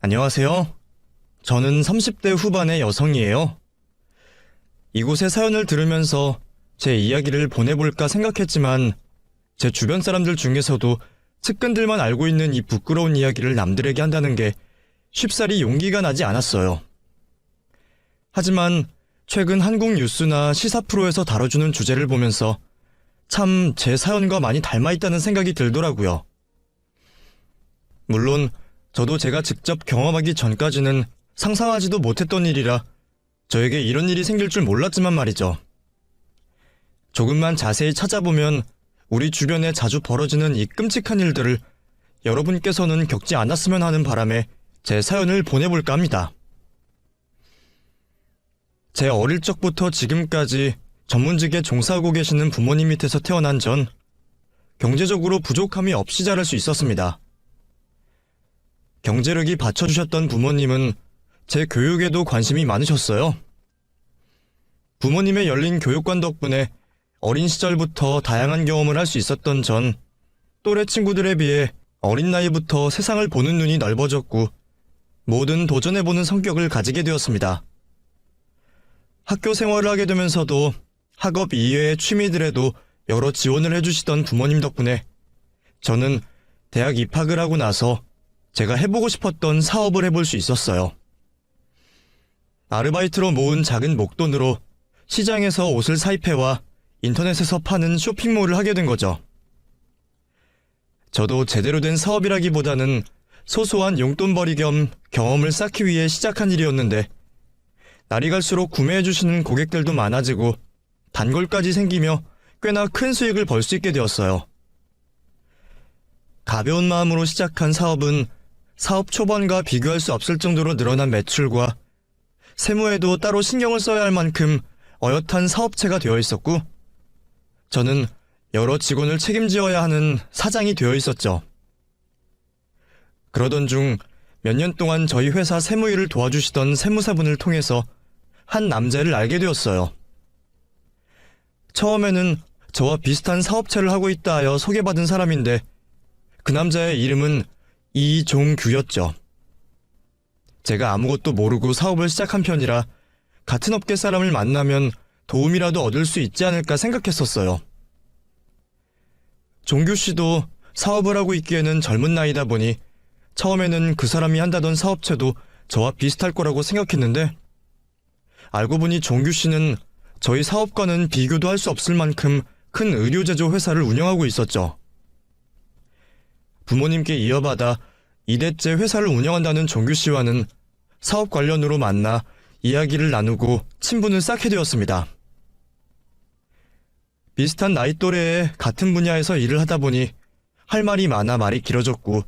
안녕하세요. 저는 30대 후반의 여성이에요. 이곳의 사연을 들으면서 제 이야기를 보내볼까 생각했지만 제 주변 사람들 중에서도 측근들만 알고 있는 이 부끄러운 이야기를 남들에게 한다는 게 쉽사리 용기가 나지 않았어요. 하지만 최근 한국 뉴스나 시사 프로에서 다뤄주는 주제를 보면서 참 제 사연과 많이 닮아있다는 생각이 들더라고요. 물론 저도 제가 직접 경험하기 전까지는 상상하지도 못했던 일이라 저에게 이런 일이 생길 줄 몰랐지만 말이죠. 조금만 자세히 찾아보면 우리 주변에 자주 벌어지는 이 끔찍한 일들을 여러분께서는 겪지 않았으면 하는 바람에 제 사연을 보내볼까 합니다. 제 어릴 적부터 지금까지 전문직에 종사하고 계시는 부모님 밑에서 태어난 전 경제적으로 부족함이 없이 자랄 수 있었습니다. 경제력이 받쳐주셨던 부모님은 제 교육에도 관심이 많으셨어요. 부모님의 열린 교육관 덕분에 어린 시절부터 다양한 경험을 할 수 있었던 전 또래 친구들에 비해 어린 나이부터 세상을 보는 눈이 넓어졌고 뭐든 도전해보는 성격을 가지게 되었습니다. 학교 생활을 하게 되면서도 학업 이외의 취미들에도 여러 지원을 해주시던 부모님 덕분에 저는 대학 입학을 하고 나서 제가 해보고 싶었던 사업을 해볼 수 있었어요. 아르바이트로 모은 작은 목돈으로 시장에서 옷을 사입해와 인터넷에서 파는 쇼핑몰을 하게 된 거죠. 저도 제대로 된 사업이라기보다는 소소한 용돈벌이 겸 경험을 쌓기 위해 시작한 일이었는데 날이 갈수록 구매해주시는 고객들도 많아지고 단골까지 생기며 꽤나 큰 수익을 벌 수 있게 되었어요. 가벼운 마음으로 시작한 사업은 사업 초반과 비교할 수 없을 정도로 늘어난 매출과 세무에도 따로 신경을 써야 할 만큼 어엿한 사업체가 되어 있었고 저는 여러 직원을 책임지어야 하는 사장이 되어 있었죠. 그러던 중 몇 년 동안 저희 회사 세무일을 도와주시던 세무사분을 통해서 한 남자를 알게 되었어요. 처음에는 저와 비슷한 사업체를 하고 있다 하여 소개받은 사람인데 그 남자의 이름은 이종규였죠. 제가 아무것도 모르고 사업을 시작한 편이라 같은 업계 사람을 만나면 도움이라도 얻을 수 있지 않을까 생각했었어요. 종규 씨도 사업을 하고 있기에는 젊은 나이다 보니 처음에는 그 사람이 한다던 사업체도 저와 비슷할 거라고 생각했는데 알고 보니 종규 씨는 저희 사업과는 비교도 할 수 없을 만큼 큰 의료제조 회사를 운영하고 있었죠. 부모님께 이어받아 2대째 회사를 운영한다는 종규 씨와는 사업 관련으로 만나 이야기를 나누고 친분을 쌓게 되었습니다. 비슷한 나이 또래에 같은 분야에서 일을 하다 보니 할 말이 많아 말이 길어졌고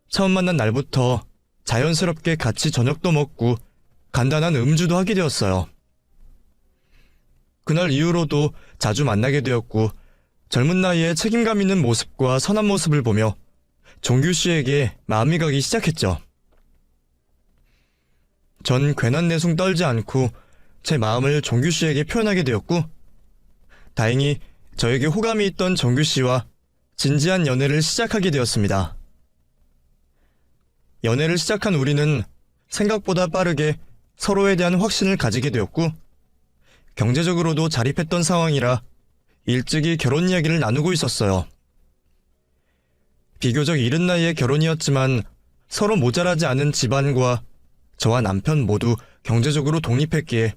처음 만난 날부터 자연스럽게 같이 저녁도 먹고 간단한 음주도 하게 되었어요. 그날 이후로도 자주 만나게 되었고 젊은 나이에 책임감 있는 모습과 선한 모습을 보며 종규 씨에게 마음이 가기 시작했죠. 전 괜한 내숭 떨지 않고 제 마음을 종규 씨에게 표현하게 되었고 다행히 저에게 호감이 있던 종규 씨와 진지한 연애를 시작하게 되었습니다. 연애를 시작한 우리는 생각보다 빠르게 서로에 대한 확신을 가지게 되었고 경제적으로도 자립했던 상황이라 일찍이 결혼 이야기를 나누고 있었어요. 비교적 이른 나이에 결혼이었지만 서로 모자라지 않은 집안과 저와 남편 모두 경제적으로 독립했기에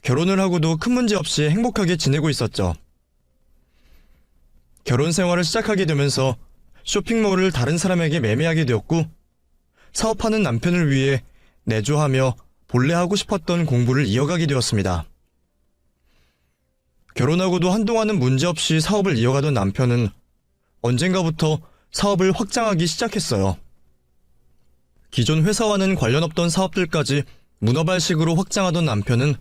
결혼을 하고도 큰 문제 없이 행복하게 지내고 있었죠. 결혼 생활을 시작하게 되면서 쇼핑몰을 다른 사람에게 매매하게 되었고 사업하는 남편을 위해 내조하며 본래 하고 싶었던 공부를 이어가게 되었습니다. 결혼하고도 한동안은 문제없이 사업을 이어가던 남편은 언젠가부터 사업을 확장하기 시작했어요. 기존 회사와는 관련 없던 사업들까지 문어발식으로 확장하던 남편은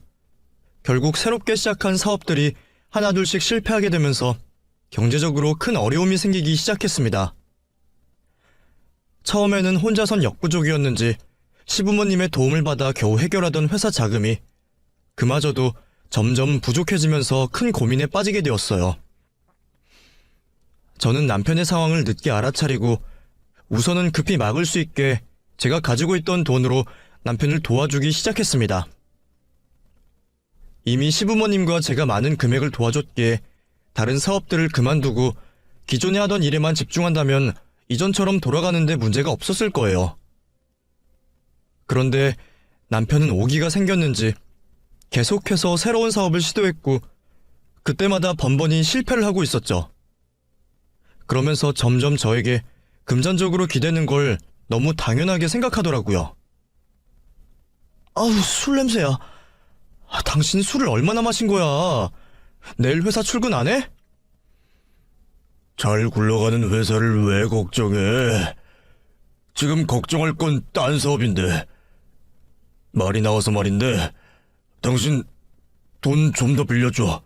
결국 새롭게 시작한 사업들이 하나둘씩 실패하게 되면서 경제적으로 큰 어려움이 생기기 시작했습니다. 처음에는 혼자선 역부족이었는지 시부모님의 도움을 받아 겨우 해결하던 회사 자금이 그마저도 점점 부족해지면서 큰 고민에 빠지게 되었어요. 저는 남편의 상황을 늦게 알아차리고 우선은 급히 막을 수 있게 제가 가지고 있던 돈으로 남편을 도와주기 시작했습니다. 이미 시부모님과 제가 많은 금액을 도와줬기에 다른 사업들을 그만두고 기존에 하던 일에만 집중한다면 이전처럼 돌아가는데 문제가 없었을 거예요. 그런데 남편은 오기가 생겼는지 계속해서 새로운 사업을 시도했고 그때마다 번번이 실패를 하고 있었죠. 그러면서 점점 저에게 금전적으로 기대는 걸 너무 당연하게 생각하더라고요. 아우, 술 냄새야. 당신 술을 얼마나 마신 거야? 내일 회사 출근 안 해? 잘 굴러가는 회사를 왜 걱정해? 지금 걱정할 건 딴 사업인데. 말이 나와서 말인데, 당신 돈 좀 더 빌려줘.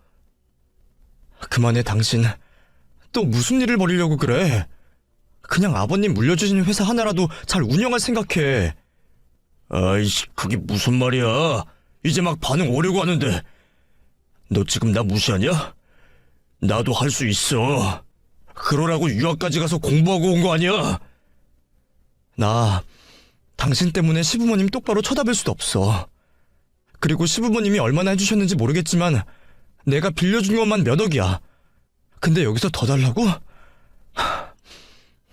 그만해, 당신. 또 무슨 일을 벌이려고 그래? 그냥 아버님 물려주신 회사 하나라도 잘 운영할 생각해. 아이씨, 그게 무슨 말이야? 이제 막 반응 오려고 하는데. 너 지금 나 무시하냐? 나도 할 수 있어. 그러라고 유학까지 가서 공부하고 온 거 아니야? 나 당신 때문에 시부모님 똑바로 쳐다볼 수도 없어. 그리고 시부모님이 얼마나 해주셨는지 모르겠지만 내가 빌려준 것만 몇 억이야. 근데 여기서 더 달라고?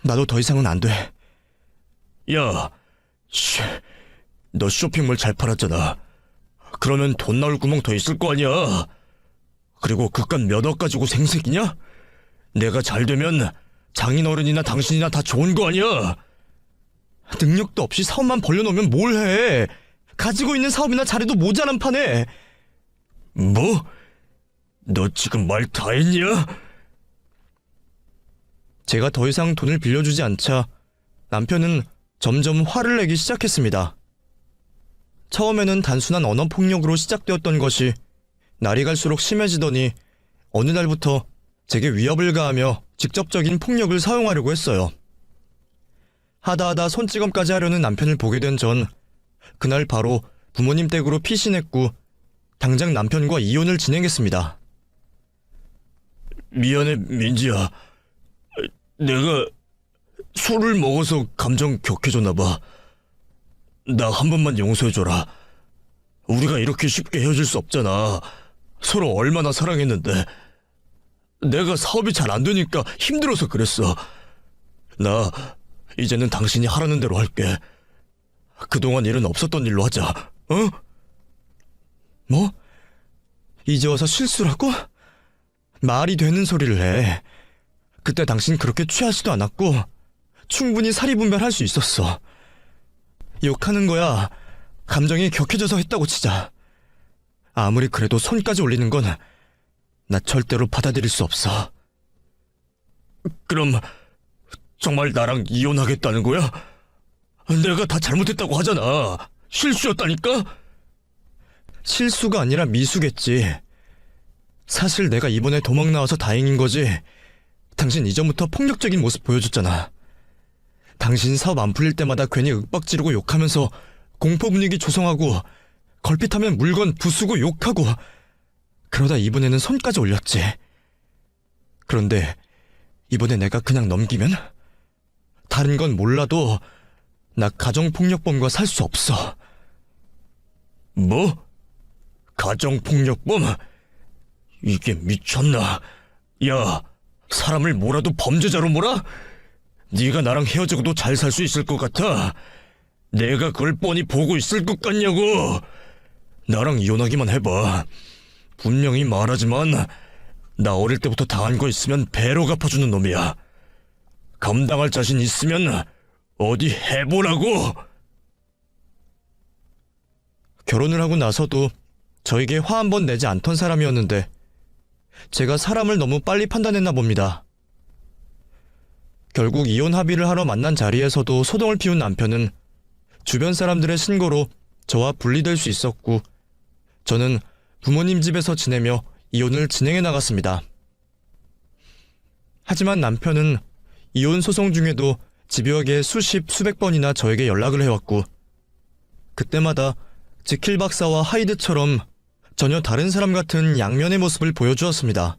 나도 더 이상은 안 돼. 야, 너 쇼핑몰 잘 팔았잖아. 그러면 돈 나올 구멍 더 있을 거 아니야. 그리고 그깟 몇 억 가지고 생색이냐? 내가 잘 되면 장인어른이나 당신이나 다 좋은 거 아니야? 능력도 없이 사업만 벌려놓으면 뭘 해? 가지고 있는 사업이나 잘해도 모자란 판에. 뭐? 너 지금 말 다 했냐? 제가 더 이상 돈을 빌려주지 않자 남편은 점점 화를 내기 시작했습니다. 처음에는 단순한 언어폭력으로 시작되었던 것이 날이 갈수록 심해지더니 어느 날부터 제게 위협을 가하며 직접적인 폭력을 사용하려고 했어요. 하다하다 손찌검까지 하려는 남편을 보게 된 전 그날 바로 부모님 댁으로 피신했고 당장 남편과 이혼을 진행했습니다. 미안해, 민지야. 내가 술을 먹어서 감정 격해졌나 봐. 나 한 번만 용서해줘라. 우리가 이렇게 쉽게 헤어질 수 없잖아. 서로 얼마나 사랑했는데. 내가 사업이 잘 안 되니까 힘들어서 그랬어. 나 이제는 당신이 하라는 대로 할게. 그동안 일은 없었던 일로 하자. 어? 뭐? 이제 와서 실수라고? 말이 되는 소리를 해. 그때 당신 그렇게 취하지도 않았고 충분히 사리분별할 수 있었어. 욕하는 거야 감정이 격해져서 했다고 치자. 아무리 그래도 손까지 올리는 건 나 절대로 받아들일 수 없어. 그럼 정말 나랑 이혼하겠다는 거야? 내가 다 잘못했다고 하잖아. 실수였다니까? 실수가 아니라 미수겠지. 사실 내가 이번에 도망 나와서 다행인 거지. 당신 이전부터 폭력적인 모습 보여줬잖아. 당신 사업 안 풀릴 때마다 괜히 윽박지르고 욕하면서 공포 분위기 조성하고 걸핏하면 물건 부수고 욕하고 그러다 이번에는 손까지 올렸지. 그런데 이번에 내가 그냥 넘기면? 다른 건 몰라도 나 가정폭력범과 살 수 없어. 뭐? 가정폭력범? 이게 미쳤나? 야, 사람을 몰아도 범죄자로 몰아? 네가 나랑 헤어지고도 잘 살 수 있을 것 같아? 내가 그걸 뻔히 보고 있을 것 같냐고? 나랑 이혼하기만 해봐. 분명히 말하지만 나 어릴 때부터 당한 거 있으면 배로 갚아주는 놈이야. 감당할 자신 있으면 어디 해보라고. 결혼을 하고 나서도 저에게 화 한 번 내지 않던 사람이었는데 제가 사람을 너무 빨리 판단했나 봅니다. 결국 이혼 합의를 하러 만난 자리에서도 소동을 피운 남편은 주변 사람들의 신고로 저와 분리될 수 있었고 저는 부모님 집에서 지내며 이혼을 진행해 나갔습니다. 하지만 남편은 이혼 소송 중에도 집요하게 수십 수백 번이나 저에게 연락을 해왔고 그때마다 지킬 박사와 하이드처럼 전혀 다른 사람 같은 양면의 모습을 보여주었습니다.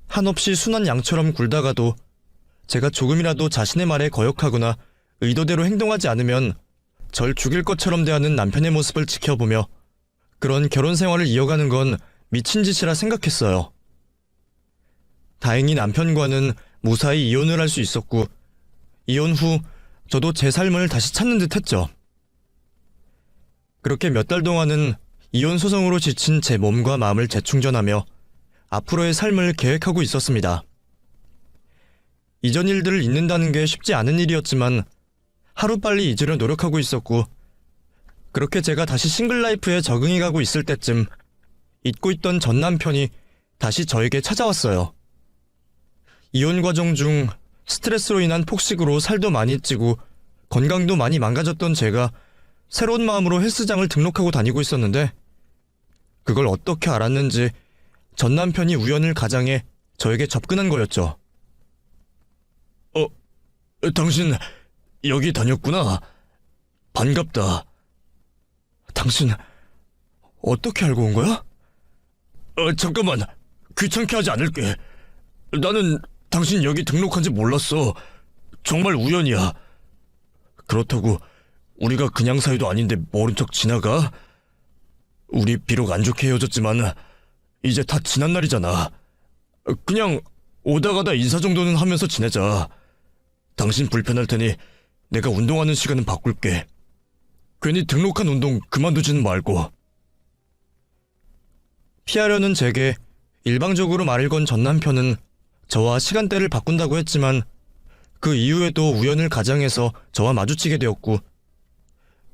한없이 순한 양처럼 굴다가도 제가 조금이라도 자신의 말에 거역하거나 의도대로 행동하지 않으면 절 죽일 것처럼 대하는 남편의 모습을 지켜보며 그런 결혼 생활을 이어가는 건 미친 짓이라 생각했어요. 다행히 남편과는 무사히 이혼을 할 수 있었고, 이혼 후 저도 제 삶을 다시 찾는 듯 했죠. 그렇게 몇 달 동안은 이혼 소송으로 지친 제 몸과 마음을 재충전하며 앞으로의 삶을 계획하고 있었습니다. 이전 일들을 잊는다는 게 쉽지 않은 일이었지만 하루빨리 잊으려 노력하고 있었고, 그렇게 제가 다시 싱글 라이프에 적응해가고 있을 때쯤 잊고 있던 전 남편이 다시 저에게 찾아왔어요. 이혼 과정 중 스트레스로 인한 폭식으로 살도 많이 찌고 건강도 많이 망가졌던 제가 새로운 마음으로 헬스장을 등록하고 다니고 있었는데, 그걸 어떻게 알았는지 전 남편이 우연을 가장해 저에게 접근한 거였죠. 당신 여기 다녔구나. 반갑다. 당신 어떻게 알고 온 거야? 잠깐만. 귀찮게 하지 않을게. 나는 당신 여기 등록한지 몰랐어. 정말 우연이야. 그렇다고 우리가 그냥 사이도 아닌데 모른 척 지나가? 우리 비록 안 좋게 헤어졌지만 이제 다 지난 날이잖아. 그냥 오다 가다 인사 정도는 하면서 지내자. 당신 불편할 테니 내가 운동하는 시간은 바꿀게. 괜히 등록한 운동 그만두지는 말고. 피하려는 제게 일방적으로 말을 건 전 남편은 저와 시간대를 바꾼다고 했지만 그 이후에도 우연을 가장해서 저와 마주치게 되었고,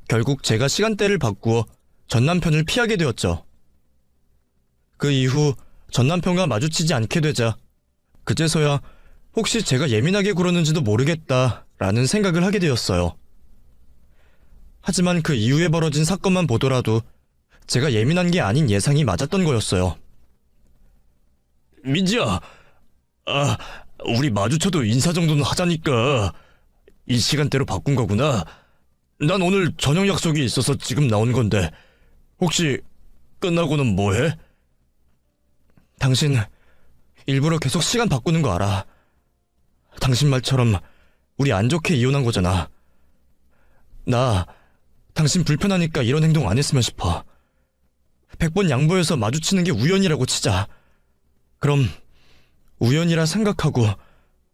결국 제가 시간대를 바꾸어 전 남편을 피하게 되었죠. 그 이후 전 남편과 마주치지 않게 되자 그제서야 혹시 제가 예민하게 굴었는지도 모르겠다라는 생각을 하게 되었어요. 하지만 그 이후에 벌어진 사건만 보더라도 제가 예민한 게 아닌 예상이 맞았던 거였어요. 민지야, 우리 마주쳐도 인사 정도는 하자니까. 이 시간대로 바꾼 거구나. 난 오늘 저녁 약속이 있어서 지금 나온 건데 혹시 끝나고는 뭐해? 당신 일부러 계속 시간 바꾸는 거 알아. 당신 말처럼 우리 안 좋게 이혼한 거잖아. 나 당신 불편하니까 이런 행동 안 했으면 싶어. 100번 양보해서 마주치는 게 우연이라고 치자. 그럼 우연이라 생각하고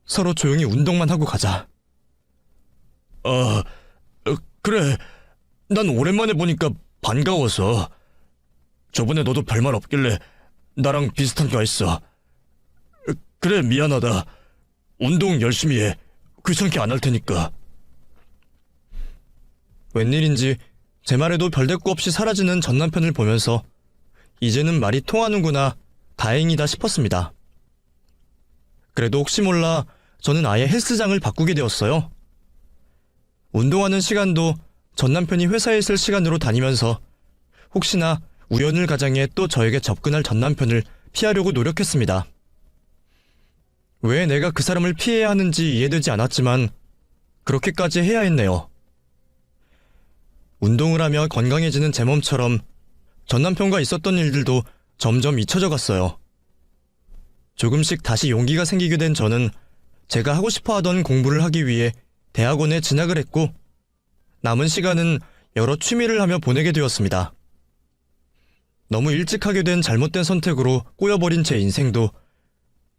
서로 조용히 운동만 하고 가자. 그래. 난 오랜만에 보니까 반가워서. 저번에 너도 별말 없길래 나랑 비슷한 거 했어. 그래, 미안하다. 운동 열심히 해. 귀찮게 안 할 테니까. 웬일인지 제 말에도 별대꾸 없이 사라지는 전 남편을 보면서 이제는 말이 통하는구나, 다행이다 싶었습니다. 그래도 혹시 몰라 저는 아예 헬스장을 바꾸게 되었어요. 운동하는 시간도 전 남편이 회사에 있을 시간으로 다니면서 혹시나 우연을 가장해 또 저에게 접근할 전 남편을 피하려고 노력했습니다. 왜 내가 그 사람을 피해야 하는지 이해되지 않았지만 그렇게까지 해야 했네요. 운동을 하며 건강해지는 제 몸처럼 전 남편과 있었던 일들도 점점 잊혀져 갔어요. 조금씩 다시 용기가 생기게 된 저는 제가 하고 싶어 하던 공부를 하기 위해 대학원에 진학을 했고, 남은 시간은 여러 취미를 하며 보내게 되었습니다. 너무 일찍 하게 된 잘못된 선택으로 꼬여버린 제 인생도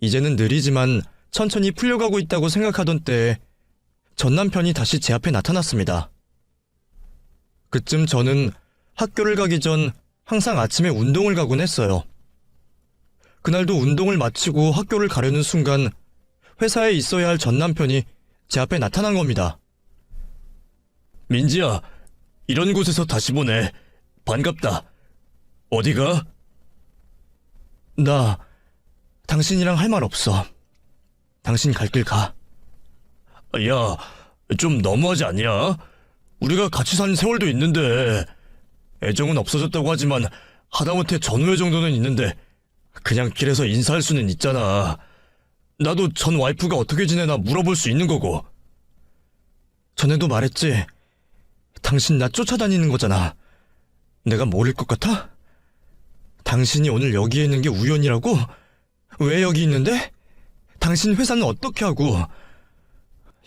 이제는 느리지만 천천히 풀려가고 있다고 생각하던 때에 전 남편이 다시 제 앞에 나타났습니다. 그쯤 저는 학교를 가기 전 항상 아침에 운동을 가곤 했어요. 그날도 운동을 마치고 학교를 가려는 순간 회사에 있어야 할 전 남편이 제 앞에 나타난 겁니다. 민지야, 이런 곳에서 다시 보네. 반갑다. 어디가? 나 당신이랑 할 말 없어. 당신 갈 길 가. 야, 좀 너무하지 않냐? 우리가 같이 산 세월도 있는데. 애정은 없어졌다고 하지만 하다못해 전우애 정도는 있는데 그냥 길에서 인사할 수는 있잖아. 나도 전 와이프가 어떻게 지내나 물어볼 수 있는 거고. 전에도 말했지. 당신 나 쫓아다니는 거잖아. 내가 모를 것 같아? 당신이 오늘 여기에 있는 게 우연이라고? 왜 여기 있는데? 당신 회사는 어떻게 하고?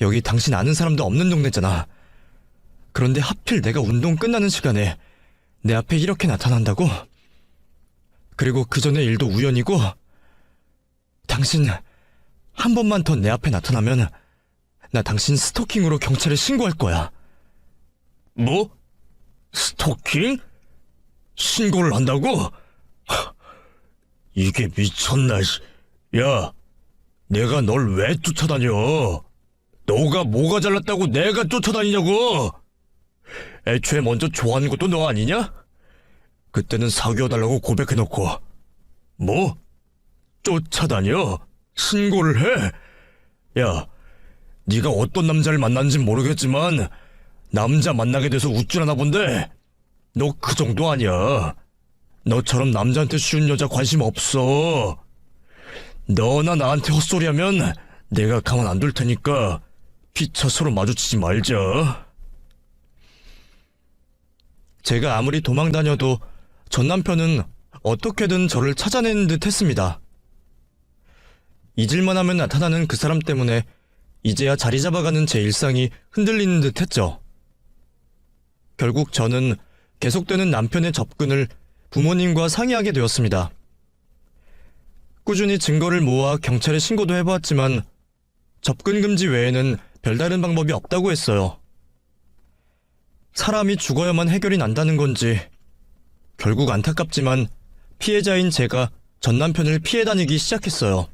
여기 당신 아는 사람도 없는 동네잖아. 그런데 하필 내가 운동 끝나는 시간에 내 앞에 이렇게 나타난다고? 그리고 그 전에 일도 우연이고, 당신 한 번만 더 내 앞에 나타나면 나 당신 스토킹으로 경찰에 신고할 거야. 뭐? 스토킹? 신고를 한다고? 하, 이게 미쳤나, 씨. 야, 내가 널 왜 쫓아다녀? 너가 뭐가 잘났다고 내가 쫓아다니냐고? 애초에 먼저 좋아하는 것도 너 아니냐? 그때는 사귀어달라고 고백해놓고 뭐? 쫓아다녀? 신고를 해? 야, 네가 어떤 남자를 만난진 모르겠지만 남자 만나게 돼서 우쭐하나 본데 너 그 정도 아니야. 너처럼 남자한테 쉬운 여자 관심 없어. 너나 나한테 헛소리하면 내가 가만 안 둘 테니까 피차 서로 마주치지 말자. 제가 아무리 도망 다녀도 전 남편은 어떻게든 저를 찾아내는 듯 했습니다. 잊을만 하면 나타나는 그 사람 때문에 이제야 자리 잡아가는 제 일상이 흔들리는 듯 했죠. 결국 저는 계속되는 남편의 접근을 부모님과 상의하게 되었습니다. 꾸준히 증거를 모아 경찰에 신고도 해보았지만 접근 금지 외에는 별다른 방법이 없다고 했어요. 사람이 죽어야만 해결이 난다는 건지 결국 안타깝지만 피해자인 제가 전 남편을 피해 다니기 시작했어요.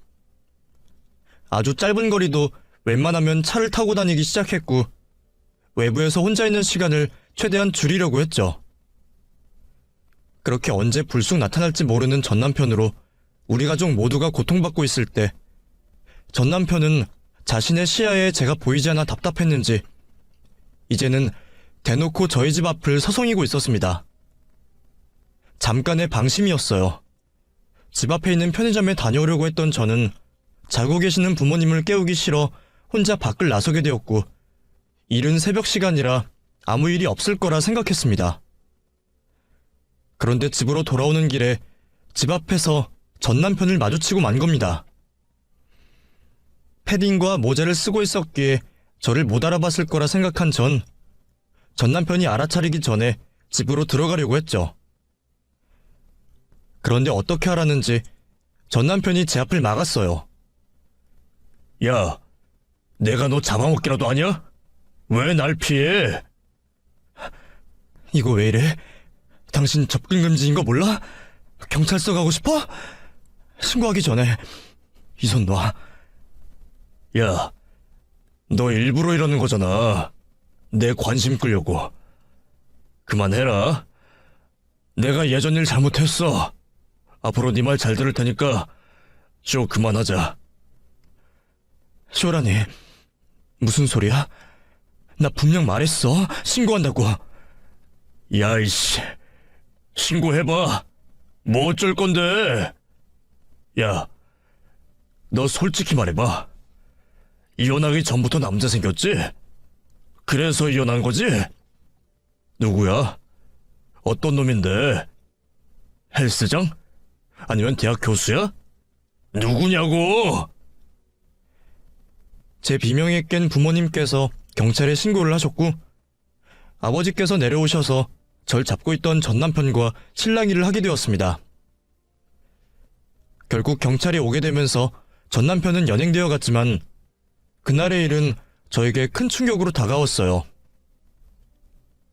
아주 짧은 거리도 웬만하면 차를 타고 다니기 시작했고 외부에서 혼자 있는 시간을 최대한 줄이려고 했죠. 그렇게 언제 불쑥 나타날지 모르는 전 남편으로 우리 가족 모두가 고통받고 있을 때 전 남편은 자신의 시야에 제가 보이지 않아 답답했는지 이제는 대놓고 저희 집 앞을 서성이고 있었습니다. 잠깐의 방심이었어요. 집 앞에 있는 편의점에 다녀오려고 했던 저는 자고 계시는 부모님을 깨우기 싫어 혼자 밖을 나서게 되었고 이른 새벽 시간이라 아무 일이 없을 거라 생각했습니다. 그런데 집으로 돌아오는 길에 집 앞에서 전 남편을 마주치고 만 겁니다. 패딩과 모자를 쓰고 있었기에 저를 못 알아봤을 거라 생각한 전 남편이 알아차리기 전에 집으로 들어가려고 했죠. 그런데 어떻게 하라는지 전 남편이 제 앞을 막았어요. 야, 내가 너 잡아먹기라도 하냐? 왜 날 피해? 이거 왜 이래? 당신 접근 금지인 거 몰라? 경찰서 가고 싶어? 신고하기 전에 이 손 놔. 야, 너 일부러 이러는 거잖아. 내 관심 끌려고. 그만해라. 내가 예전 일 잘못했어. 앞으로 네 말 잘 들을 테니까 쇼 그만하자. 쇼라니, 무슨 소리야? 나 분명 말했어. 신고한다고. 야, 이씨. 신고해봐. 뭐 어쩔 건데? 야, 너 솔직히 말해봐. 이혼하기 전부터 남자 생겼지? 그래서 이혼한 거지? 누구야? 어떤 놈인데? 헬스장? 아니면 대학 교수야? 누구냐고? 제 비명에 깬 부모님께서 경찰에 신고를 하셨고 아버지께서 내려오셔서 절 잡고 있던 전 남편과 실랑이를 하게 되었습니다. 결국 경찰이 오게 되면서 전 남편은 연행되어 갔지만 그날의 일은 저에게 큰 충격으로 다가왔어요.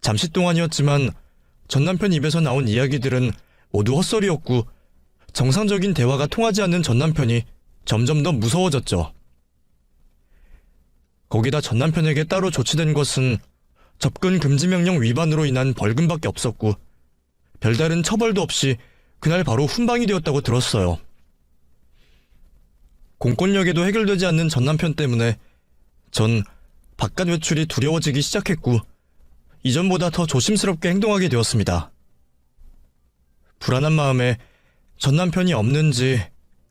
잠시 동안이었지만 전 남편 입에서 나온 이야기들은 모두 헛소리였고 정상적인 대화가 통하지 않는 전 남편이 점점 더 무서워졌죠. 거기다 전 남편에게 따로 조치된 것은 접근 금지 명령 위반으로 인한 벌금밖에 없었고 별다른 처벌도 없이 그날 바로 훈방이 되었다고 들었어요. 공권력에도 해결되지 않는 전 남편 때문에 전 바깥 외출이 두려워지기 시작했고 이전보다 더 조심스럽게 행동하게 되었습니다. 불안한 마음에 전 남편이 없는지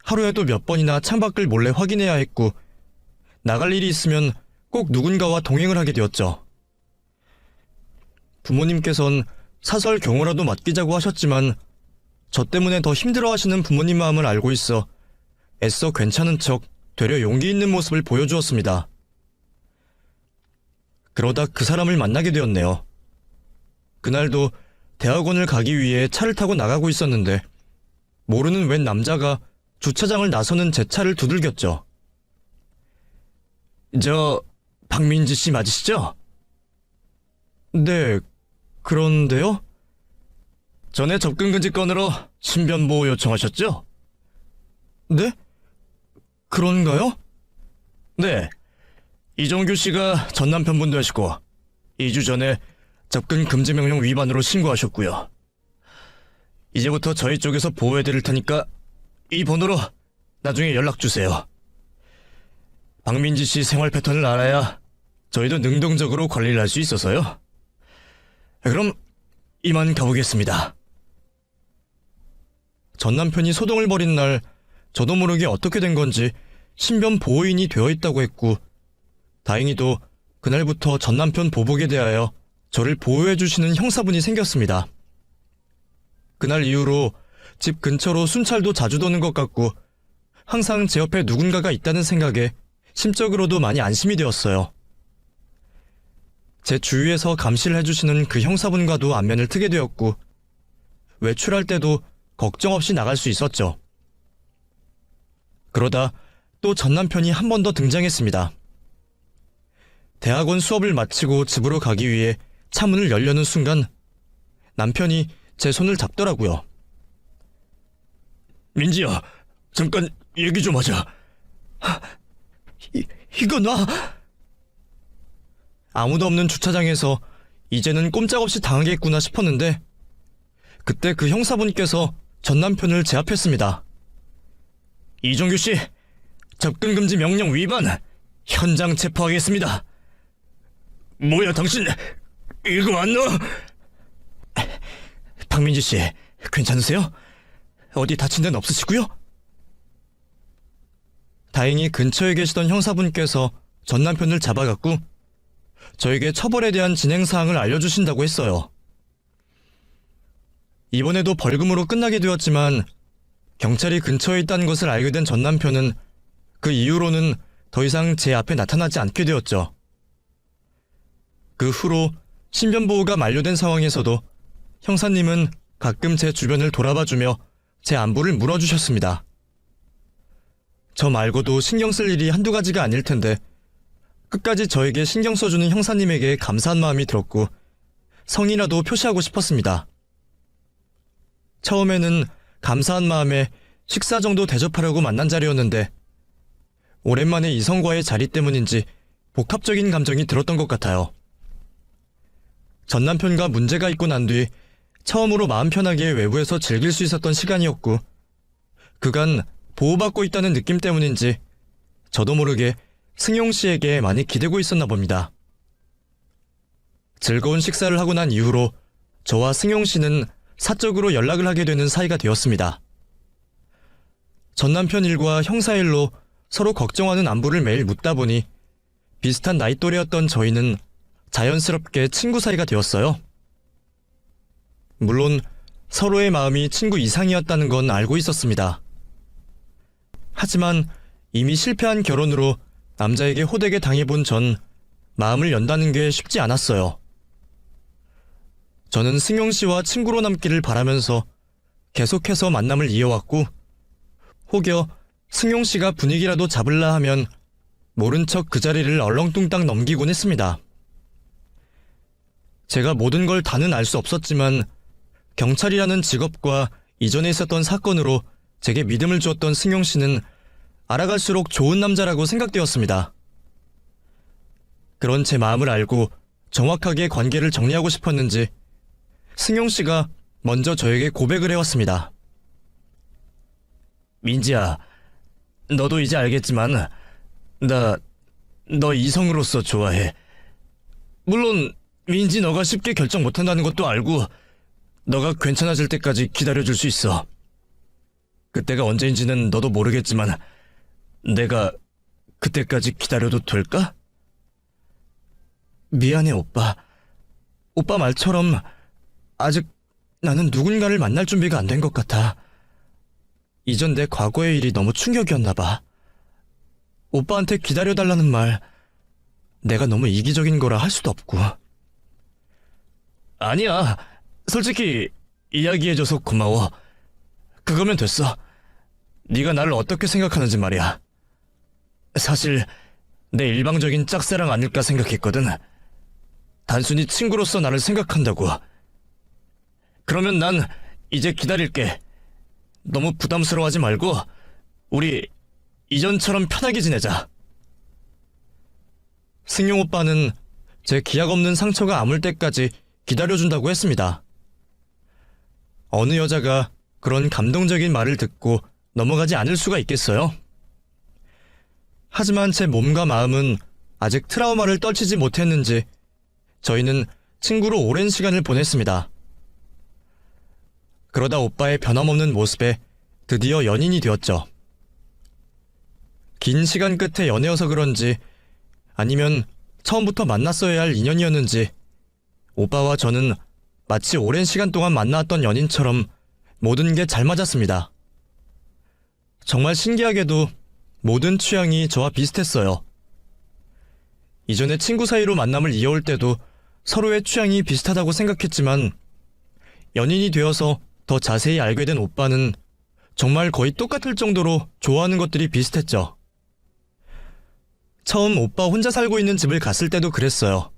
하루에도 몇 번이나 창밖을 몰래 확인해야 했고 나갈 일이 있으면 꼭 누군가와 동행을 하게 되었죠. 부모님께선 사설 경호라도 맡기자고 하셨지만 저 때문에 더 힘들어하시는 부모님 마음을 알고 있어 애써 괜찮은 척 되려 용기 있는 모습을 보여주었습니다. 그러다 그 사람을 만나게 되었네요. 그날도 대학원을 가기 위해 차를 타고 나가고 있었는데 모르는 웬 남자가 주차장을 나서는 제 차를 두들겼죠. 저 박민지 씨 맞으시죠? 네, 그런데요? 전에 접근금지 건으로 신변보호 요청하셨죠? 네? 그런가요? 네. 이종규 씨가 전 남편분 되시고 2주 전에 접근금지 명령 위반으로 신고하셨고요. 이제부터 저희 쪽에서 보호해드릴 테니까 이 번호로 나중에 연락주세요. 박민지 씨 생활 패턴을 알아야 저희도 능동적으로 관리를 할 수 있어서요. 그럼 이만 가보겠습니다. 전 남편이 소동을 벌인 날 저도 모르게 어떻게 된 건지 신변 보호인이 되어 있다고 했고 다행히도 그날부터 전 남편 보복에 대하여 저를 보호해 주시는 형사분이 생겼습니다. 그날 이후로 집 근처로 순찰도 자주 도는 것 같고 항상 제 옆에 누군가가 있다는 생각에 심적으로도 많이 안심이 되었어요. 제 주위에서 감시를 해주시는 그 형사분과도 안면을 트게 되었고 외출할 때도 걱정 없이 나갈 수 있었죠. 그러다 또 전 남편이 한 번 더 등장했습니다. 대학원 수업을 마치고 집으로 가기 위해 차문을 열려는 순간 남편이 제 손을 잡더라고요. 민지야, 잠깐 얘기 좀 하자. 이거 놔! 아무도 없는 주차장에서 이제는 꼼짝없이 당하겠구나 싶었는데 그때 그 형사분께서 전 남편을 제압했습니다. 이종규 씨, 접근금지 명령 위반, 현장 체포하겠습니다. 뭐야 당신, 이거 안 넣어? 박민지 씨, 괜찮으세요? 어디 다친 데는 없으시고요? 다행히 근처에 계시던 형사분께서 전 남편을 잡아갔고 저에게 처벌에 대한 진행 사항을 알려주신다고 했어요. 이번에도 벌금으로 끝나게 되었지만 경찰이 근처에 있다는 것을 알게 된 전 남편은 그 이후로는 더 이상 제 앞에 나타나지 않게 되었죠. 그 후로 신변보호가 만료된 상황에서도 형사님은 가끔 제 주변을 돌아봐주며 제 안부를 물어주셨습니다. 저 말고도 신경 쓸 일이 한두 가지가 아닐 텐데 끝까지 저에게 신경 써주는 형사님에게 감사한 마음이 들었고 성이라도 표시하고 싶었습니다. 처음에는 감사한 마음에 식사 정도 대접하려고 만난 자리였는데 오랜만에 이성과의 자리 때문인지 복합적인 감정이 들었던 것 같아요. 전 남편과 문제가 있고 난 뒤 처음으로 마음 편하게 외부에서 즐길 수 있었던 시간이었고 그간 보호받고 있다는 느낌 때문인지 저도 모르게 승용 씨에게 많이 기대고 있었나 봅니다. 즐거운 식사를 하고 난 이후로 저와 승용 씨는 사적으로 연락을 하게 되는 사이가 되었습니다. 전 남편 일과 형사 일로 서로 걱정하는 안부를 매일 묻다 보니 비슷한 나이 또래였던 저희는 자연스럽게 친구 사이가 되었어요. 물론 서로의 마음이 친구 이상이었다는 건 알고 있었습니다. 하지만 이미 실패한 결혼으로 남자에게 호되게 당해본 전 마음을 연다는 게 쉽지 않았어요. 저는 승용 씨와 친구로 남기를 바라면서 계속해서 만남을 이어왔고 혹여 승용 씨가 분위기라도 잡을라 하면 모른 척 그 자리를 얼렁뚱땅 넘기곤 했습니다. 제가 모든 걸 다는 알 수 없었지만 경찰이라는 직업과 이전에 있었던 사건으로 제게 믿음을 주었던 승용 씨는 알아갈수록 좋은 남자라고 생각되었습니다. 그런 제 마음을 알고 정확하게 관계를 정리하고 싶었는지 승용 씨가 먼저 저에게 고백을 해왔습니다. 민지야, 너도 이제 알겠지만 나 너 이성으로서 좋아해. 물론 민지 너가 쉽게 결정 못한다는 것도 알고 너가 괜찮아질 때까지 기다려줄 수 있어. 그때가 언제인지는 너도 모르겠지만 내가 그때까지 기다려도 될까? 미안해 오빠. 오빠 말처럼 아직 나는 누군가를 만날 준비가 안 된 것 같아. 이전 내 과거의 일이 너무 충격이었나 봐. 오빠한테 기다려달라는 말 내가 너무 이기적인 거라 할 수도 없고. 아니야. 솔직히 이야기해줘서 고마워. 그거면 됐어. 네가 나를 어떻게 생각하는지 말이야. 사실 내 일방적인 짝사랑 아닐까 생각했거든. 단순히 친구로서 나를 생각한다고. 그러면 난 이제 기다릴게. 너무 부담스러워하지 말고 우리 이전처럼 편하게 지내자. 승용 오빠는 제 기약 없는 상처가 아물 때까지 기다려준다고 했습니다. 어느 여자가 그런 감동적인 말을 듣고 넘어가지 않을 수가 있겠어요? 하지만 제 몸과 마음은 아직 트라우마를 떨치지 못했는지 저희는 친구로 오랜 시간을 보냈습니다. 그러다 오빠의 변함없는 모습에 드디어 연인이 되었죠. 긴 시간 끝에 연애여서 그런지 아니면 처음부터 만났어야 할 인연이었는지 오빠와 저는 마치 오랜 시간 동안 만나왔던 연인처럼 모든 게 잘 맞았습니다. 정말 신기하게도 모든 취향이 저와 비슷했어요. 이전에 친구 사이로 만남을 이어올 때도 서로의 취향이 비슷하다고 생각했지만 연인이 되어서 더 자세히 알게 된 오빠는 정말 거의 똑같을 정도로 좋아하는 것들이 비슷했죠. 처음 오빠 혼자 살고 있는 집을 갔을 때도 그랬어요.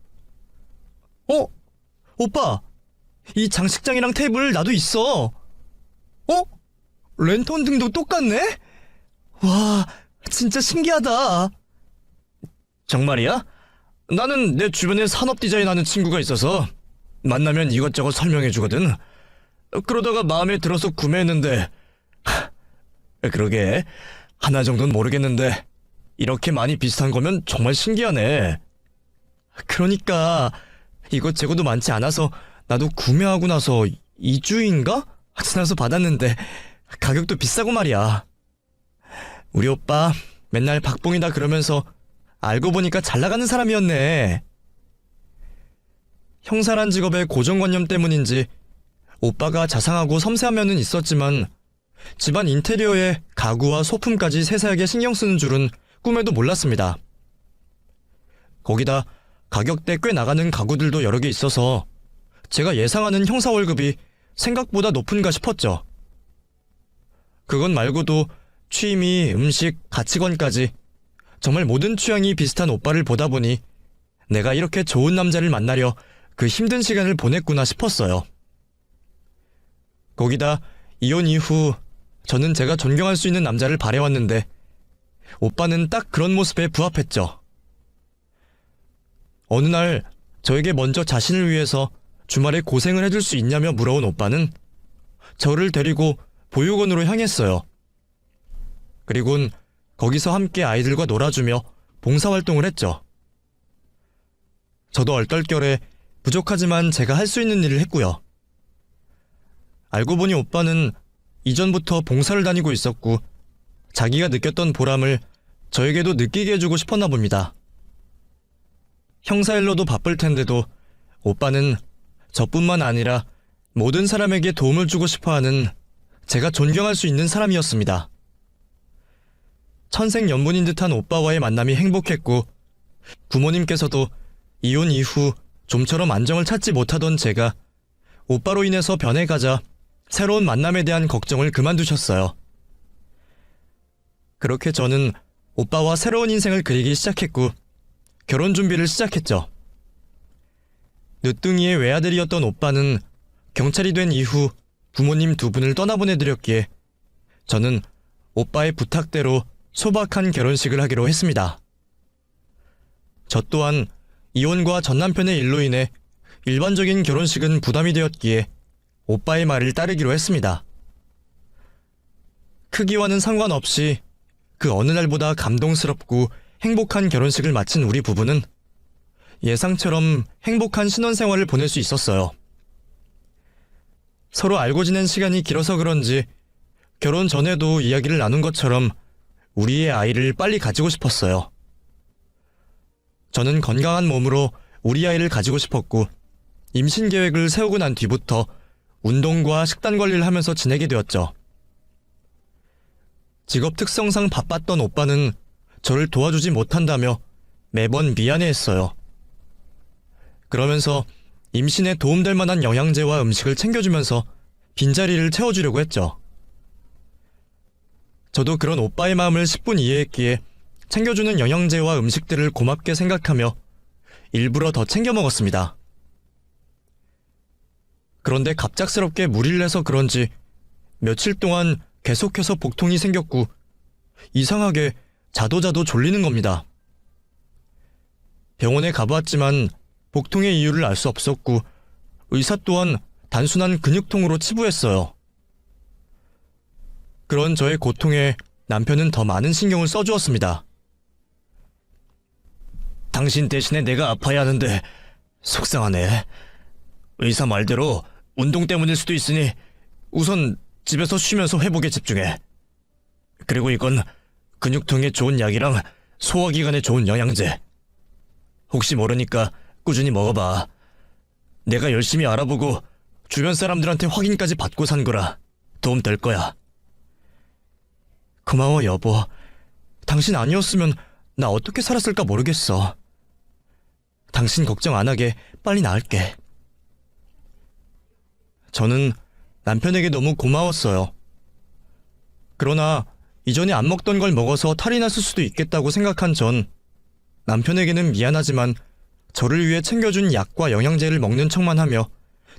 오빠! 이 장식장이랑 테이블 나도 있어! 랜턴 등도 똑같네? 와, 진짜 신기하다. 정말이야? 나는 내 주변에 산업 디자인 하는 친구가 있어서 만나면 이것저것 설명해주거든. 그러다가 마음에 들어서 구매했는데 그러게 하나 정도는 모르겠는데 이렇게 많이 비슷한 거면 정말 신기하네. 그러니까 이것 재고도 많지 않아서 나도 구매하고 나서 2주인가? 지나서 받았는데 가격도 비싸고 말이야. 우리 오빠 맨날 박봉이다 그러면서 알고 보니까 잘 나가는 사람이었네. 형사란 직업의 고정관념 때문인지 오빠가 자상하고 섬세한 면은 있었지만 집안 인테리어에 가구와 소품까지 세세하게 신경 쓰는 줄은 꿈에도 몰랐습니다. 거기다 가격대 꽤 나가는 가구들도 여러 개 있어서 제가 예상하는 형사 월급이 생각보다 높은가 싶었죠. 그건 말고도 취미, 음식, 가치관까지 정말 모든 취향이 비슷한 오빠를 보다 보니 내가 이렇게 좋은 남자를 만나려 그 힘든 시간을 보냈구나 싶었어요. 거기다 이혼 이후 저는 제가 존경할 수 있는 남자를 바래왔는데 오빠는 딱 그런 모습에 부합했죠. 어느 날 저에게 먼저 자신을 위해서 주말에 고생을 해줄 수 있냐며 물어온 오빠는 저를 데리고 보육원으로 향했어요. 그리곤 거기서 함께 아이들과 놀아주며 봉사활동을 했죠. 저도 얼떨결에 부족하지만 제가 할 수 있는 일을 했고요. 알고 보니 오빠는 이전부터 봉사를 다니고 있었고 자기가 느꼈던 보람을 저에게도 느끼게 해주고 싶었나 봅니다. 형사일로도 바쁠 텐데도 오빠는 저뿐만 아니라 모든 사람에게 도움을 주고 싶어하는 제가 존경할 수 있는 사람이었습니다. 천생연분인 듯한 오빠와의 만남이 행복했고 부모님께서도 이혼 이후 좀처럼 안정을 찾지 못하던 제가 오빠로 인해서 변해가자 새로운 만남에 대한 걱정을 그만두셨어요. 그렇게 저는 오빠와 새로운 인생을 그리기 시작했고 결혼 준비를 시작했죠. 늦둥이의 외아들이었던 오빠는 경찰이 된 이후 부모님 두 분을 떠나보내드렸기에 저는 오빠의 부탁대로 소박한 결혼식을 하기로 했습니다. 저 또한 이혼과 전남편의 일로 인해 일반적인 결혼식은 부담이 되었기에 오빠의 말을 따르기로 했습니다. 크기와는 상관없이 그 어느 날보다 감동스럽고 행복한 결혼식을 마친 우리 부부는 예상처럼 행복한 신혼생활을 보낼 수 있었어요. 서로 알고 지낸 시간이 길어서 그런지 결혼 전에도 이야기를 나눈 것처럼 우리의 아이를 빨리 가지고 싶었어요. 저는 건강한 몸으로 우리 아이를 가지고 싶었고 임신 계획을 세우고 난 뒤부터 운동과 식단 관리를 하면서 지내게 되었죠. 직업 특성상 바빴던 오빠는 저를 도와주지 못한다며 매번 미안해했어요. 그러면서 임신에 도움될 만한 영양제와 음식을 챙겨주면서 빈자리를 채워주려고 했죠. 저도 그런 오빠의 마음을 10분 이해했기에 챙겨주는 영양제와 음식들을 고맙게 생각하며 일부러 더 챙겨 먹었습니다. 그런데 갑작스럽게 무리를 해서 그런지 며칠 동안 계속해서 복통이 생겼고 이상하게 자도 졸리는 겁니다. 병원에 가보았지만 복통의 이유를 알 수 없었고 의사 또한 단순한 근육통으로 치부했어요. 그런 저의 고통에 남편은 더 많은 신경을 써주었습니다. 당신 대신에 내가 아파야 하는데 속상하네. 의사 말대로 운동 때문일 수도 있으니 우선 집에서 쉬면서 회복에 집중해. 그리고 이건 근육통에 좋은 약이랑 소화기관에 좋은 영양제. 혹시 모르니까 꾸준히 먹어봐. 내가 열심히 알아보고 주변 사람들한테 확인까지 받고 산 거라 도움 될 거야. 고마워 여보. 당신 아니었으면 나 어떻게 살았을까 모르겠어. 당신 걱정 안 하게 빨리 나을게. 저는 남편에게 너무 고마웠어요. 그러나 이전에 안 먹던 걸 먹어서 탈이 났을 수도 있겠다고 생각한 전 남편에게는 미안하지만 저를 위해 챙겨준 약과 영양제를 먹는 척만 하며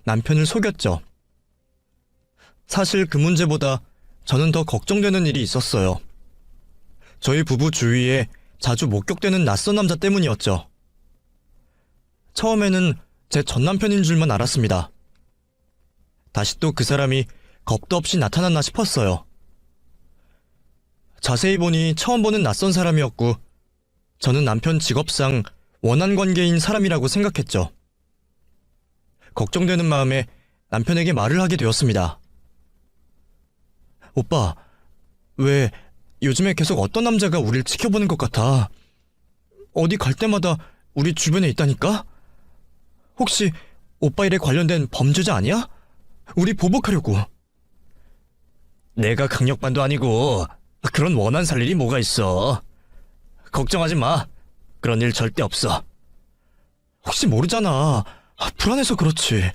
남편을 속였죠. 사실 그 문제보다 저는 더 걱정되는 일이 있었어요. 저희 부부 주위에 자주 목격되는 낯선 남자 때문이었죠. 처음에는 제 전남편인 줄만 알았습니다. 다시 또 그 사람이 겁도 없이 나타났나 싶었어요. 자세히 보니 처음 보는 낯선 사람이었고 저는 남편 직업상 원한 관계인 사람이라고 생각했죠. 걱정되는 마음에 남편에게 말을 하게 되었습니다. 오빠, 왜 요즘에 계속 어떤 남자가 우릴 지켜보는 것 같아? 어디 갈 때마다 우리 주변에 있다니까? 혹시 오빠 일에 관련된 범죄자 아니야? 우리 보복하려고. 내가 강력반도 아니고 그런 원한 살 일이 뭐가 있어. 걱정하지 마. 그런 일 절대 없어. 혹시 모르잖아. 불안해서 그렇지.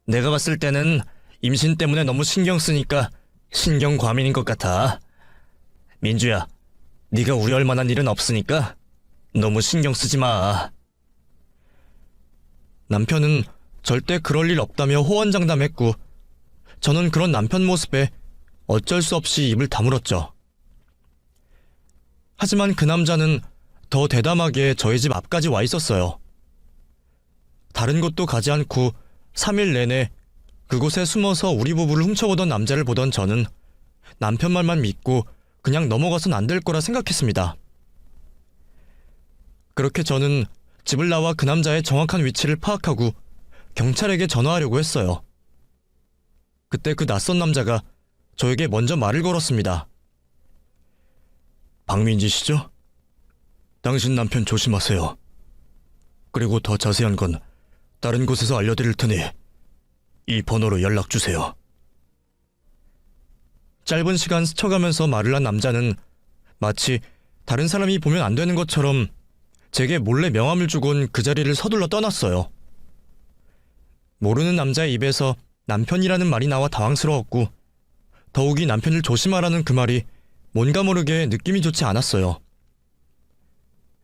내가 봤을 때는 임신 때문에 너무 신경 쓰니까 신경 과민인 것 같아. 민주야, 네가 우려할 만한 일은 없으니까 너무 신경 쓰지 마. 남편은 절대 그럴 일 없다며 호언장담했고 저는 그런 남편 모습에 어쩔 수 없이 입을 다물었죠. 하지만 그 남자는 더 대담하게 저희 집 앞까지 와 있었어요. 다른 곳도 가지 않고 3일 내내 그곳에 숨어서 우리 부부를 훔쳐보던 남자를 보던 저는 남편 말만 믿고 그냥 넘어가선 안 될 거라 생각했습니다. 그렇게 저는 집을 나와 그 남자의 정확한 위치를 파악하고 경찰에게 전화하려고 했어요. 그때 그 낯선 남자가 저에게 먼저 말을 걸었습니다. 박민지 씨죠? 당신 남편 조심하세요. 그리고 더 자세한 건 다른 곳에서 알려드릴 테니 이 번호로 연락 주세요. 짧은 시간 스쳐가면서 말을 한 남자는 마치 다른 사람이 보면 안 되는 것처럼 제게 몰래 명함을 주곤 그 자리를 서둘러 떠났어요. 모르는 남자의 입에서 남편이라는 말이 나와 당황스러웠고 더욱이 남편을 조심하라는 그 말이 뭔가 모르게 느낌이 좋지 않았어요.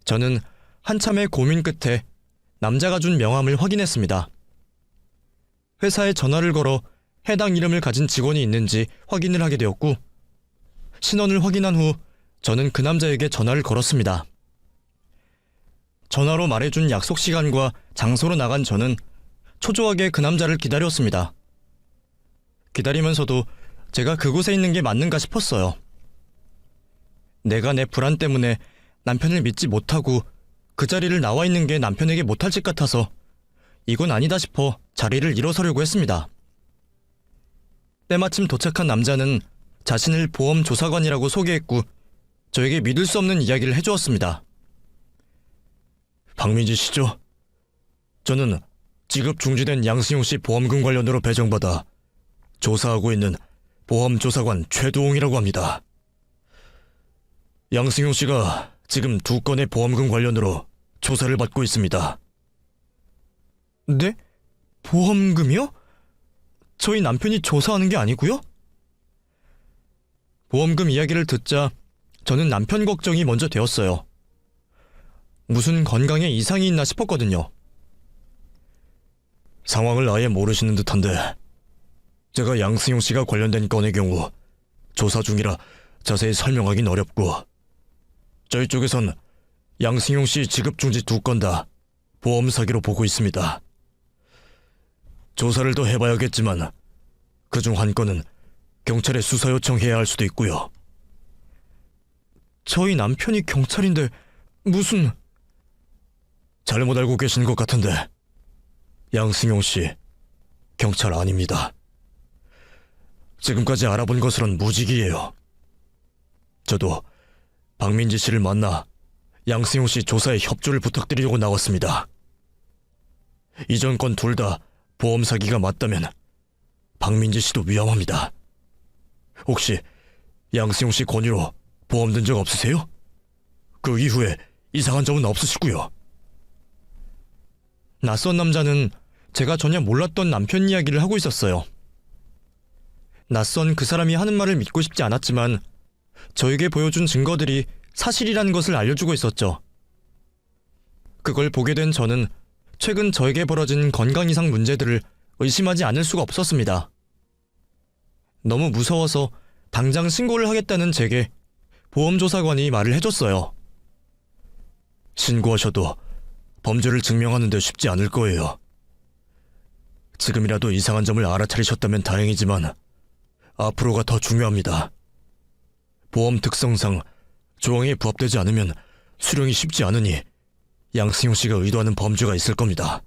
저는 한참의 고민 끝에 남자가 준 명함을 확인했습니다. 회사에 전화를 걸어 해당 이름을 가진 직원이 있는지 확인을 하게 되었고 신원을 확인한 후 저는 그 남자에게 전화를 걸었습니다. 전화로 말해준 약속 시간과 장소로 나간 저는 초조하게 그 남자를 기다렸습니다. 기다리면서도 제가 그곳에 있는 게 맞는가 싶었어요. 내가 내 불안 때문에 남편을 믿지 못하고 그 자리를 나와 있는 게 남편에게 못할 짓 같아서 이건 아니다 싶어 자리를 일어서려고 했습니다. 때마침 도착한 남자는 자신을 보험조사관이라고 소개했고 저에게 믿을 수 없는 이야기를 해주었습니다. 박민지 씨죠? 저는 지급 중지된 양승용 씨 보험금 관련으로 배정받아 조사하고 있는 보험조사관 최도홍이라고 합니다. 양승용 씨가 지금 2건의 보험금 관련으로 조사를 받고 있습니다. 네? 보험금이요? 저희 남편이 조사하는 게 아니고요? 보험금 이야기를 듣자 저는 남편 걱정이 먼저 되었어요. 무슨 건강에 이상이 있나 싶었거든요. 상황을 아예 모르시는 듯한데 제가 양승용 씨가 관련된 건의 경우 조사 중이라 자세히 설명하긴 어렵고 저희 쪽에선 양승용 씨 지급 중지 2건 다 보험 사기로 보고 있습니다. 조사를 더 해봐야겠지만 그중 한 건은 경찰에 수사 요청해야 할 수도 있고요. 저희 남편이 경찰인데 무슨... 잘못 알고 계신 것 같은데 양승용 씨 경찰 아닙니다. 지금까지 알아본 것으론 무직이에요. 저도 박민지 씨를 만나 양승용 씨 조사에 협조를 부탁드리려고 나왔습니다. 이전 건 둘 다 보험 사기가 맞다면 박민지 씨도 위험합니다. 혹시 양승용 씨 권유로 보험 든 적 없으세요? 그 이후에 이상한 점은 없으시고요. 낯선 남자는 제가 전혀 몰랐던 남편 이야기를 하고 있었어요. 낯선 그 사람이 하는 말을 믿고 싶지 않았지만 저에게 보여준 증거들이 사실이라는 것을 알려주고 있었죠. 그걸 보게 된 저는 최근 저에게 벌어진 건강 이상 문제들을 의심하지 않을 수가 없었습니다. 너무 무서워서 당장 신고를 하겠다는 제게 보험조사관이 말을 해줬어요. 신고하셔도 범죄를 증명하는 데 쉽지 않을 거예요. 지금이라도 이상한 점을 알아차리셨다면 다행이지만 앞으로가 더 중요합니다. 보험 특성상 조항에 부합되지 않으면 수령이 쉽지 않으니 양승용 씨가 의도하는 범죄가 있을 겁니다.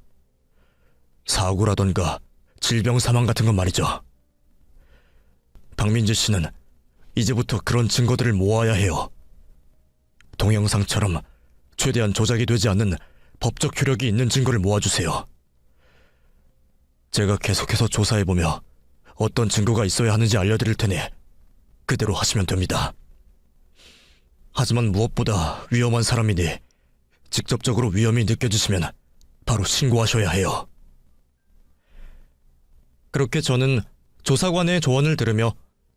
사고라던가 질병 사망 같은 건 말이죠. 박민지 씨는 이제부터 그런 증거들을 모아야 해요. 동영상처럼 최대한 조작이 되지 않는 법적 효력이 있는 증거를 모아주세요. 제가 계속해서 조사해보며 어떤 증거가 있어야 하는지 알려드릴 테니 그대로 하시면 됩니다. 하지만 무엇보다 위험한 사람이니 직접적으로 위험이 느껴지시면 바로 신고하셔야 해요. 그렇게 저는 조사관의 조언을 들으며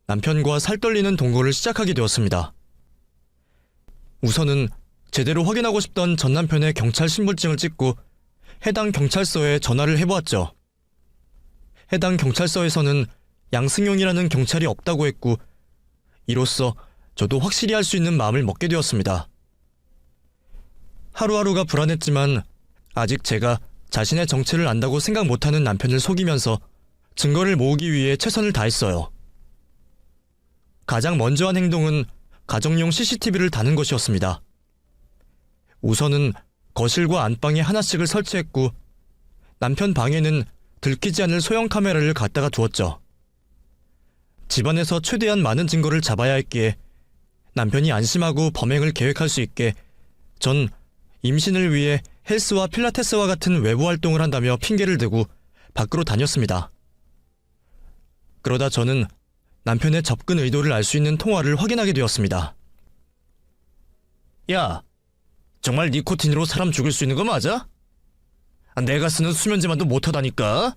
남편과 살떨리는 동거를 시작하게 되었습니다. 우선은 제대로 확인하고 싶던 전 남편의 경찰 신분증을 찍고 해당 경찰서에 전화를 해보았죠. 해당 경찰서에서는 양승용이라는 경찰이 없다고 했고 이로써 저도 확실히 할 수 있는 마음을 먹게 되었습니다. 하루하루가 불안했지만 아직 제가 자신의 정체를 안다고 생각 못하는 남편을 속이면서 증거를 모으기 위해 최선을 다했어요. 가장 먼저 한 행동은 가정용 CCTV를 다는 것이었습니다. 우선은 거실과 안방에 하나씩을 설치했고 남편 방에는 들키지 않을 소형 카메라를 갖다가 두었죠. 집안에서 최대한 많은 증거를 잡아야 했기에 남편이 안심하고 범행을 계획할 수 있게 전 임신을 위해 헬스와 필라테스와 같은 외부 활동을 한다며 핑계를 대고 밖으로 다녔습니다. 그러다 저는 남편의 접근 의도를 알 수 있는 통화를 확인하게 되었습니다. 야, 정말 니코틴으로 사람 죽일 수 있는 거 맞아? 내가 쓰는 수면제만도 못하다니까?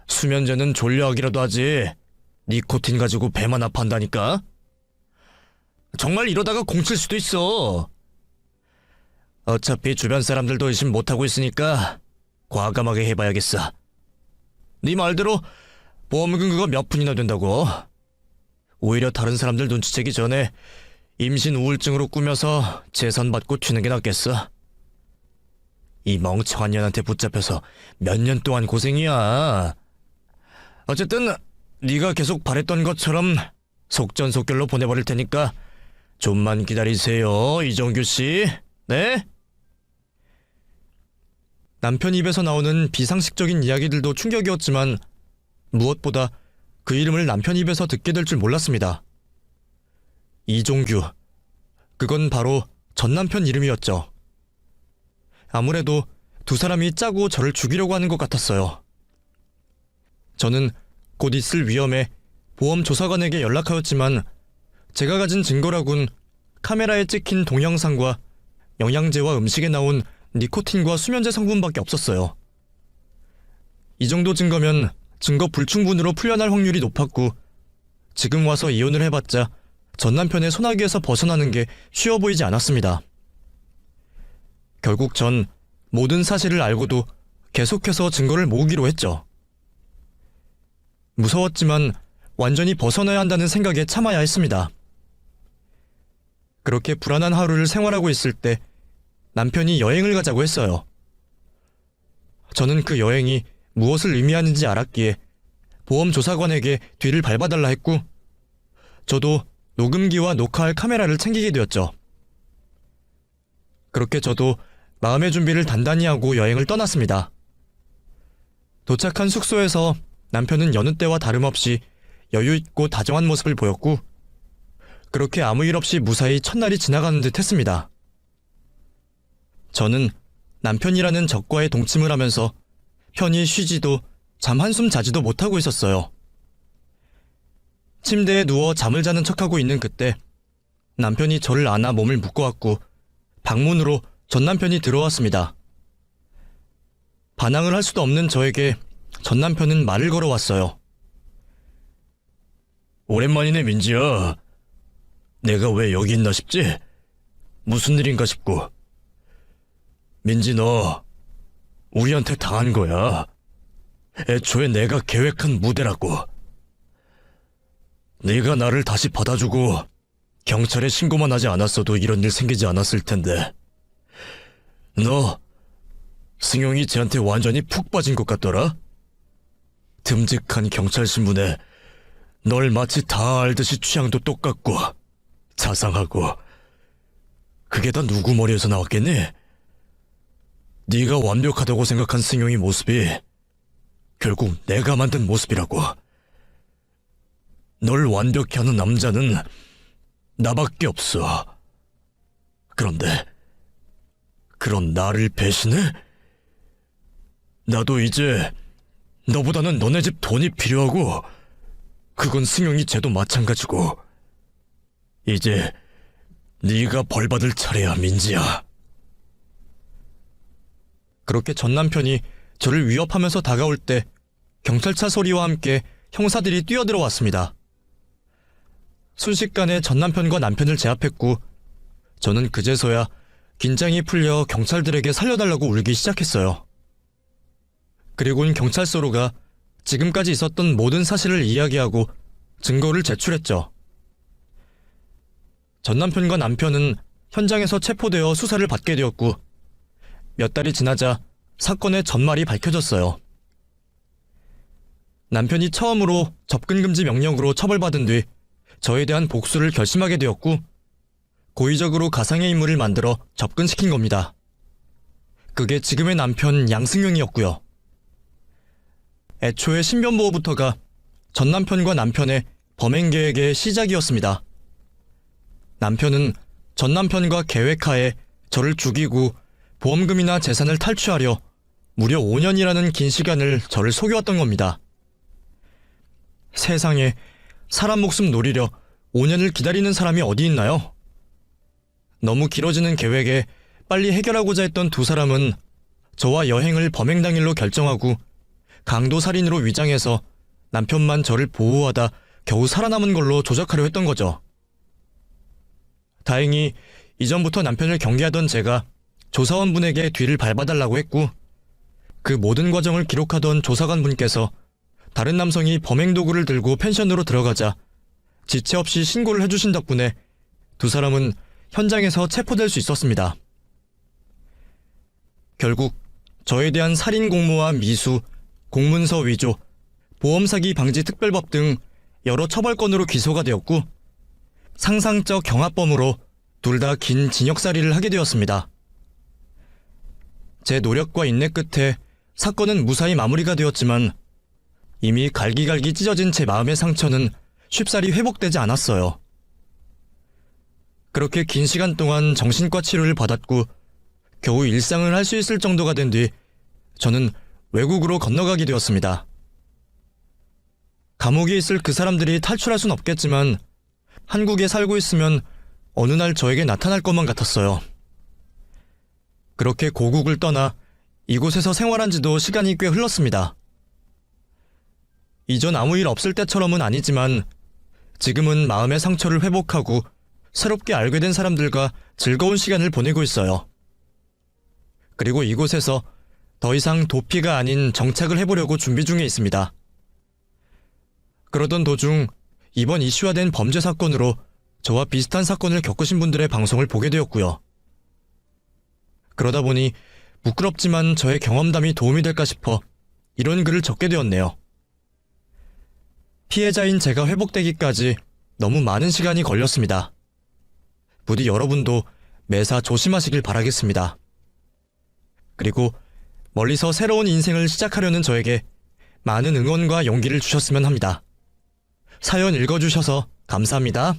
수면제는 졸려하기라도 하지 니코틴 가지고 배만 아파한다니까? 정말 이러다가 공칠 수도 있어. 어차피 주변 사람들도 의심 못하고 있으니까 과감하게 해봐야겠어. 네 말대로 보험금 그거 몇 푼이나 된다고? 오히려 다른 사람들 눈치채기 전에 임신 우울증으로 꾸며서 재산 받고 튀는 게 낫겠어. 이 멍청한 년한테 붙잡혀서 몇 년 동안 고생이야. 어쨌든 네가 계속 바랬던 것처럼 속전속결로 보내버릴 테니까 좀만 기다리세요, 이정규 씨. 네? 남편 입에서 나오는 비상식적인 이야기들도 충격이었지만 무엇보다 그 이름을 남편 입에서 듣게 될 줄 몰랐습니다. 이종규. 그건 바로 전 남편 이름이었죠. 아무래도 두 사람이 짜고 저를 죽이려고 하는 것 같았어요. 저는 곧 있을 위험에 보험조사관에게 연락하였지만 제가 가진 증거라곤 카메라에 찍힌 동영상과 영양제와 음식에 나온 니코틴과 수면제 성분밖에 없었어요. 이 정도 증거면 증거 불충분으로 풀려날 확률이 높았고, 지금 와서 이혼을 해봤자 전 남편의 소나기에서 벗어나는 게 쉬워 보이지 않았습니다. 결국 전 모든 사실을 알고도 계속해서 증거를 모으기로 했죠. 무서웠지만 완전히 벗어나야 한다는 생각에 참아야 했습니다. 그렇게 불안한 하루를 생활하고 있을 때 남편이 여행을 가자고 했어요. 저는 그 여행이 무엇을 의미하는지 알았기에 보험조사관에게 뒤를 밟아달라 했고, 저도 녹음기와 녹화할 카메라를 챙기게 되었죠. 그렇게 저도 마음의 준비를 단단히 하고 여행을 떠났습니다. 도착한 숙소에서 남편은 여느 때와 다름없이 여유있고 다정한 모습을 보였고, 그렇게 아무 일 없이 무사히 첫날이 지나가는 듯 했습니다. 저는 남편이라는 적과의 동침을 하면서 편히 쉬지도 잠 한숨 자지도 못하고 있었어요. 침대에 누워 잠을 자는 척하고 있는 그때 남편이 저를 안아 몸을 묶어왔고 방문으로 전 남편이 들어왔습니다. 반항을 할 수도 없는 저에게 전 남편은 말을 걸어왔어요. 오랜만이네, 민지야. 내가 왜 여기 있나 싶지? 무슨 일인가 싶고. 민지, 너 우리한테 당한 거야. 애초에 내가 계획한 무대라고. 네가 나를 다시 받아주고 경찰에 신고만 하지 않았어도 이런 일 생기지 않았을 텐데. 너 승용이 쟤한테 완전히 푹 빠진 것 같더라? 듬직한 경찰 신분에 널 마치 다 알듯이 취향도 똑같고 자상하고. 그게 다 누구 머리에서 나왔겠니? 네가 완벽하다고 생각한 승용이 모습이 결국 내가 만든 모습이라고. 널 완벽히 하는 남자는 나밖에 없어. 그런데 그런 나를 배신해? 나도 이제 너보다는 너네 집 돈이 필요하고, 그건 승용이 쟤도 마찬가지고. 이제 네가 벌받을 차례야, 민지야. 그렇게 전 남편이 저를 위협하면서 다가올 때 경찰차 소리와 함께 형사들이 뛰어들어왔습니다. 순식간에 전 남편과 남편을 제압했고, 저는 그제서야 긴장이 풀려 경찰들에게 살려달라고 울기 시작했어요. 그리고는 경찰서로가 지금까지 있었던 모든 사실을 이야기하고 증거를 제출했죠. 전 남편과 남편은 현장에서 체포되어 수사를 받게 되었고, 몇 달이 지나자 사건의 전말이 밝혀졌어요. 남편이 처음으로 접근금지 명령으로 처벌받은 뒤 저에 대한 복수를 결심하게 되었고, 고의적으로 가상의 인물을 만들어 접근시킨 겁니다. 그게 지금의 남편 양승용이었고요. 애초에 신변보호부터가 전 남편과 남편의 범행 계획의 시작이었습니다. 남편은 전 남편과 계획하에 저를 죽이고 보험금이나 재산을 탈취하려 무려 5년이라는 긴 시간을 저를 속여왔던 겁니다. 세상에 사람 목숨 노리려 5년을 기다리는 사람이 어디 있나요? 너무 길어지는 계획에 빨리 해결하고자 했던 두 사람은 저와 여행을 범행당일로 결정하고 강도살인으로 위장해서 남편만 저를 보호하다 겨우 살아남은 걸로 조작하려 했던 거죠. 다행히 이전부터 남편을 경계하던 제가 조사원분에게 뒤를 밟아달라고 했고, 그 모든 과정을 기록하던 조사관분께서 다른 남성이 범행 도구를 들고 펜션으로 들어가자 지체 없이 신고를 해주신 덕분에 두 사람은 현장에서 체포될 수 있었습니다. 결국 저에 대한 살인 공모와 미수, 공문서 위조, 보험사기 방지 특별법 등 여러 처벌건으로 기소가 되었고, 상상적 경합범으로 둘 다 긴 징역살이를 하게 되었습니다. 제 노력과 인내 끝에 사건은 무사히 마무리가 되었지만 이미 갈기갈기 찢어진 제 마음의 상처는 쉽사리 회복되지 않았어요. 그렇게 긴 시간 동안 정신과 치료를 받았고 겨우 일상을 할 수 있을 정도가 된 뒤 저는 외국으로 건너가게 되었습니다. 감옥에 있을 그 사람들이 탈출할 순 없겠지만 한국에 살고 있으면 어느 날 저에게 나타날 것만 같았어요. 그렇게 고국을 떠나 이곳에서 생활한 지도 시간이 꽤 흘렀습니다. 이전 아무 일 없을 때처럼은 아니지만 지금은 마음의 상처를 회복하고 새롭게 알게 된 사람들과 즐거운 시간을 보내고 있어요. 그리고 이곳에서 더 이상 도피가 아닌 정착을 해보려고 준비 중에 있습니다. 그러던 도중 이번 이슈화된 범죄 사건으로 저와 비슷한 사건을 겪으신 분들의 방송을 보게 되었고요. 그러다 보니 부끄럽지만 저의 경험담이 도움이 될까 싶어 이런 글을 적게 되었네요. 피해자인 제가 회복되기까지 너무 많은 시간이 걸렸습니다. 부디 여러분도 매사 조심하시길 바라겠습니다. 그리고 멀리서 새로운 인생을 시작하려는 저에게 많은 응원과 용기를 주셨으면 합니다. 사연 읽어주셔서 감사합니다.